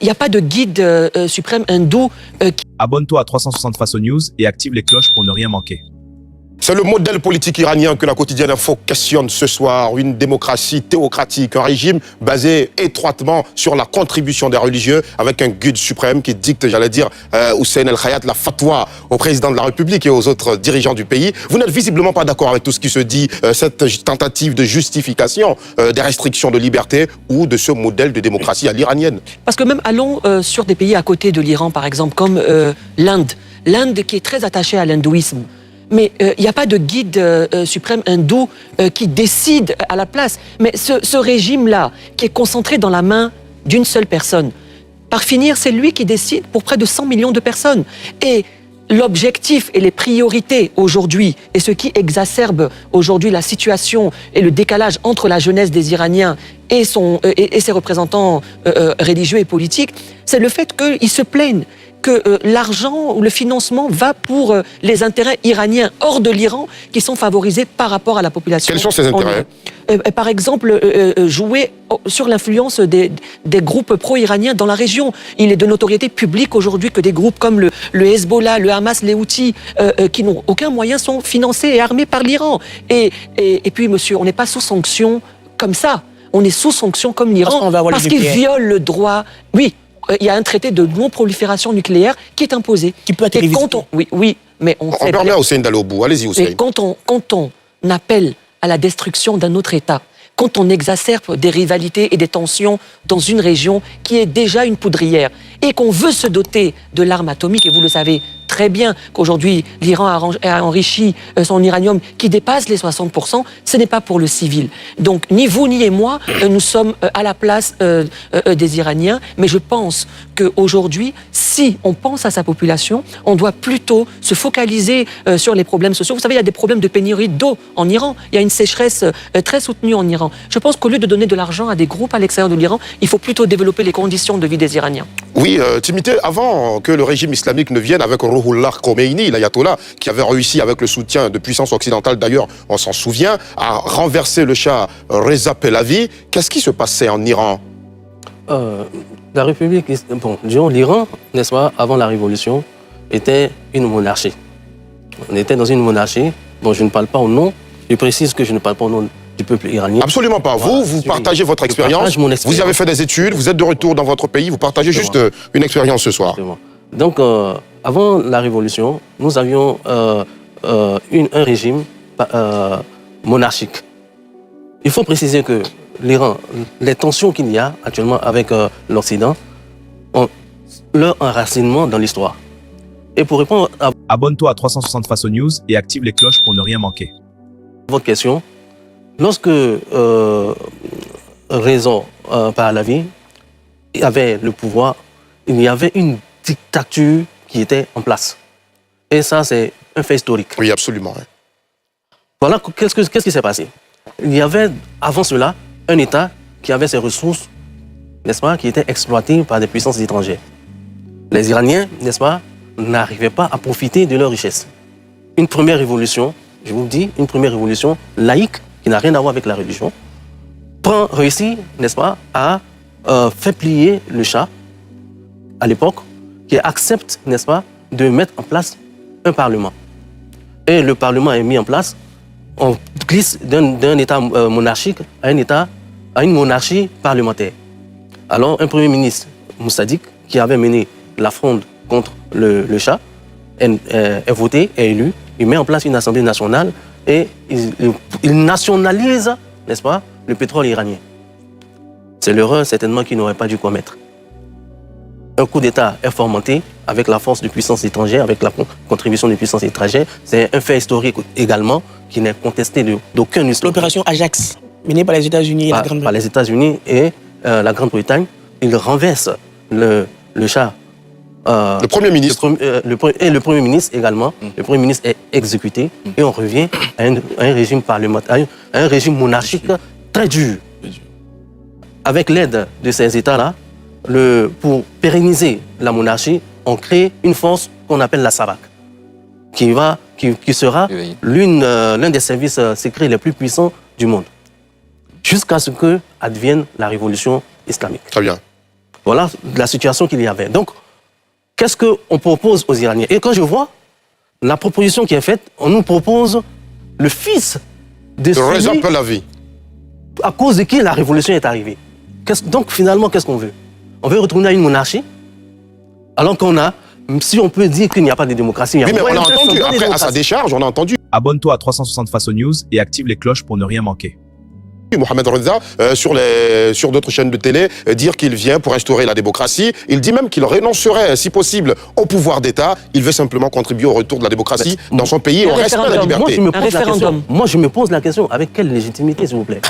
Il n'y a pas de guide suprême hindou qui... Abonne-toi à 360 Face aux News et active les cloches pour ne rien manquer. C'est le modèle politique iranien que la quotidienne Info questionne ce soir. Une démocratie théocratique, un régime basé étroitement sur la contribution des religieux avec un guide suprême qui dicte, j'allais dire, Hussein El-Khayat, la fatwa au président de la République et aux autres dirigeants du pays. Vous n'êtes visiblement pas d'accord avec tout ce qui se dit, cette tentative de justification des restrictions de liberté ou de ce modèle de démocratie à l'iranienne. Parce que même allons sur des pays à côté de l'Iran, par exemple, comme l'Inde. L'Inde qui est très attachée à l'hindouisme. Mais il n'y a pas de guide suprême hindou qui décide à la place. Mais ce régime-là, qui est concentré dans la main d'une seule personne, par finir, c'est lui qui décide pour près de 100 millions de personnes. Et l'objectif et les priorités aujourd'hui, et ce qui exacerbe aujourd'hui la situation et le décalage entre la jeunesse des Iraniens et ses représentants religieux et politiques, c'est le fait qu'ils se plaignent que l'argent ou le financement va pour les intérêts iraniens hors de l'Iran qui sont favorisés par rapport à la population. Quels sont ces intérêts ? Par exemple, jouer sur l'influence des groupes pro-iraniens dans la région. Il est de notoriété publique aujourd'hui que des groupes comme le Hezbollah, le Hamas, les Houthis, qui n'ont aucun moyen, sont financés et armés par l'Iran. Et puis, monsieur, on n'est pas sous sanction comme ça. On est sous sanction comme l'Iran parce qu'ils violent le droit... Oui. Il y a un traité de non-prolifération nucléaire qui est imposé. Qui peut être révisé. Oui, mais on permet à Hussein d'aller au bout. Allez-y, Hussein. Quand on appelle à la destruction d'un autre État, quand on exacerbe des rivalités et des tensions dans une région qui est déjà une poudrière, et qu'on veut se doter de l'arme atomique, et vous le savez très bien qu'aujourd'hui l'Iran a enrichi son uranium qui dépasse les 60%, ce n'est pas pour le civil. Donc ni vous ni moi, nous sommes à la place des Iraniens, mais je pense qu'aujourd'hui, si on pense à sa population, on doit plutôt se focaliser sur les problèmes sociaux. Vous savez, il y a des problèmes de pénurie d'eau en Iran, il y a une sécheresse très soutenue en Iran. Je pense qu'au lieu de donner de l'argent à des groupes à l'extérieur de l'Iran, il faut plutôt développer les conditions de vie des Iraniens. Oui, Timité, avant que le régime islamique ne vienne avec Ruhollah Khomeini, l'ayatollah, qui avait réussi avec le soutien de puissances occidentales, d'ailleurs, on s'en souvient, à renverser le Shah Reza Pahlavi, qu'est-ce qui se passait en Iran ? La République, disons l'Iran, n'est-ce pas, avant la Révolution, était une monarchie. On était dans une monarchie dont je ne parle pas au nom, je précise que je ne parle pas au nom du peuple iranien. Absolument pas. Voilà, vous partagez votre expérience, vous avez fait des études, vous êtes de retour dans votre pays, vous partagez juste une expérience ce soir. Donc, avant la Révolution, nous avions un régime monarchique. Il faut préciser que l'Iran, les tensions qu'il y a actuellement avec l'Occident, ont leur enracinement dans l'histoire. Et pour répondre à Abonne-toi à 360 Face aux News et active les cloches pour ne rien manquer. votre question, lorsque Reza Pahlavi avait le pouvoir, il y avait une dictature qui était en place. Et ça, c'est un fait historique. Oui, absolument. Voilà, qu'est-ce qui s'est passé? Il y avait, avant cela, un État qui avait ses ressources, n'est-ce pas, qui étaient exploitées par des puissances étrangères. Les Iraniens, n'est-ce pas, n'arrivaient pas à profiter de leurs richesses. Une première révolution, je vous dis, une première révolution laïque, qui n'a rien à voir avec la religion, réussit, n'est-ce pas, à faire plier le Shah, à l'époque, qui accepte, n'est-ce pas, de mettre en place un parlement. Et le parlement est mis en place, on glisse d'un État monarchique à une monarchie parlementaire. Alors, un premier ministre, Moussadik, qui avait mené la fronde contre le Shah, est voté, est élu, il met en place une assemblée nationale et il nationalise, n'est-ce pas, le pétrole iranien. C'est l'erreur certainement qu'il n'aurait pas dû commettre. Un coup d'État est fomenté avec la force de puissance étrangère, avec la contribution des puissances étrangères. C'est un fait historique également qui n'est contesté d'aucun historien. L'opération Ajax, menée par les États-Unis et la Grande-Bretagne. Par les États-Unis et la Grande-Bretagne, il renverse le Shah. Le Premier ministre. Et le Premier ministre également. Le Premier ministre est exécuté et on revient à un régime parlementaire, à un régime monarchique très dur. Avec l'aide de ces États-là, pour pérenniser la monarchie, on crée une force qu'on appelle la SAVAK, qui sera l'un des services secrets les plus puissants du monde, jusqu'à ce que advienne la révolution islamique. Très bien. Voilà la situation qu'il y avait. Donc, qu'est-ce qu'on propose aux Iraniens? Et quand je vois la proposition qui est faite, on nous propose le fils de Reza celui Pahlavi. à cause de qui la révolution est arrivée. Donc, finalement, qu'est-ce qu'on veut? On veut retourner à une monarchie, alors qu'on a, si on peut dire qu'il n'y a pas de démocratie, il y a Oui, mais on a moyen de entendu, faire après, à sa démocratie. décharge, on a entendu Abonne-toi à 360 Faso News et active les cloches pour ne rien manquer. Mohamed Reza sur d'autres chaînes de télé dire qu'il vient pour instaurer la démocratie. Il dit même qu'il renoncerait, si possible, au pouvoir d'État. Il veut simplement contribuer au retour de la démocratie dans son pays et au respect de la référendum. liberté. Moi, je me pose la question, avec quelle légitimité, s'il vous plaît?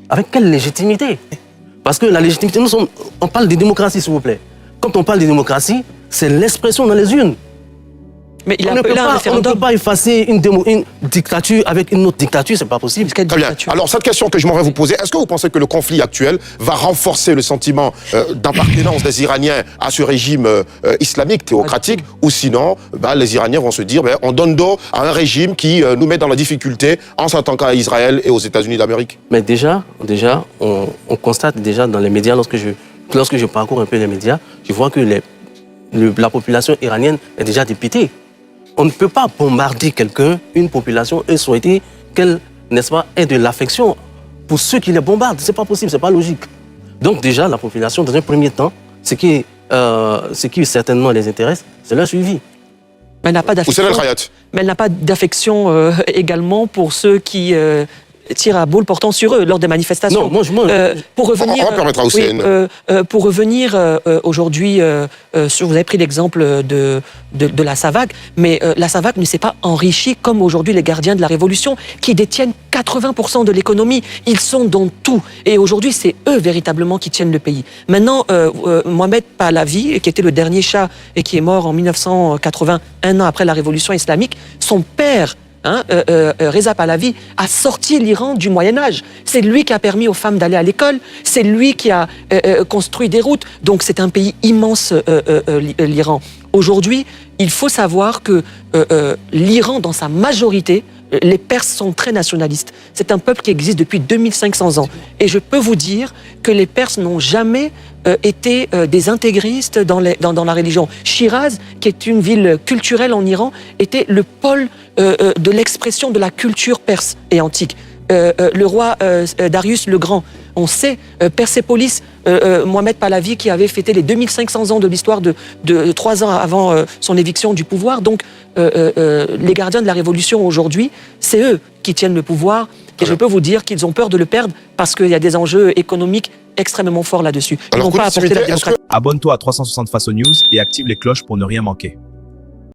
Avec quelle légitimité? Parce que la légitimité, on parle de démocratie, s'il vous plaît. Quand on parle de démocratie, c'est l'expression dans les urnes. Mais il a On ne appelé un peut référendum. pas effacer une dictature avec une autre dictature, c'est pas possible. Quelle Très bien. dictature? Alors, cette question que je m'aimerais vous poser, est-ce que vous pensez que le conflit actuel va renforcer le sentiment d'appartenance des Iraniens à ce régime islamique, théocratique, ou sinon, les Iraniens vont se dire, on donne dos à un régime qui nous met dans la difficulté en s'attaquant à Israël et aux États-Unis d'Amérique? Mais déjà, on constate déjà dans les médias, lorsque je parcours un peu les médias, je vois que la population iranienne est déjà dépitée. On ne peut pas bombarder une population, et souhaiter qu'elle, n'est-ce pas, ait de l'affection pour ceux qui les bombardent. C'est pas possible, c'est pas logique. Donc déjà, la population, dans un premier temps, ce qui certainement les intéresse, c'est leur suivi. Mais elle n'a pas d'affection. Oussel El Khayat. Mais elle n'a pas d'affection également pour ceux qui tirent à boule portant sur eux lors des manifestations. Non, pour revenir, on permettra à Hussein. pour revenir aujourd'hui, vous avez pris l'exemple de la SAVAK, mais la SAVAK ne s'est pas enrichie comme aujourd'hui les gardiens de la Révolution qui détiennent 80% de l'économie. Ils sont dans tout. Et aujourd'hui, c'est eux véritablement qui tiennent le pays. Maintenant, Mohamed Pahlavi, qui était le dernier shah et qui est mort en 1980, un an après la Révolution islamique, son père, Reza Pahlavi, a sorti l'Iran du Moyen-Âge. C'est lui qui a permis aux femmes d'aller à l'école, c'est lui qui a construit des routes. Donc c'est un pays immense, l'Iran. Aujourd'hui, il faut savoir que l'Iran, dans sa majorité, les Perses sont très nationalistes. C'est un peuple qui existe depuis 2500 ans. Et je peux vous dire que les Perses n'ont jamais été des intégristes dans la religion. Shiraz, qui est une ville culturelle en Iran, était le pôle de l'expression de la culture perse et antique. Le roi Darius le Grand, on sait, Persépolis, Mohamed Pahlavi qui avait fêté les 2500 ans de l'histoire de 3 ans avant son éviction du pouvoir. Donc, les gardiens de la Révolution aujourd'hui, c'est eux qui tiennent le pouvoir. Et je peux vous dire qu'ils ont peur de le perdre parce qu'il y a des enjeux économiques extrêmement forts là-dessus. Ils Alors, n'ont pas apporté la démocratie. Abonne-toi à 360 Faso News et active les cloches pour ne rien manquer.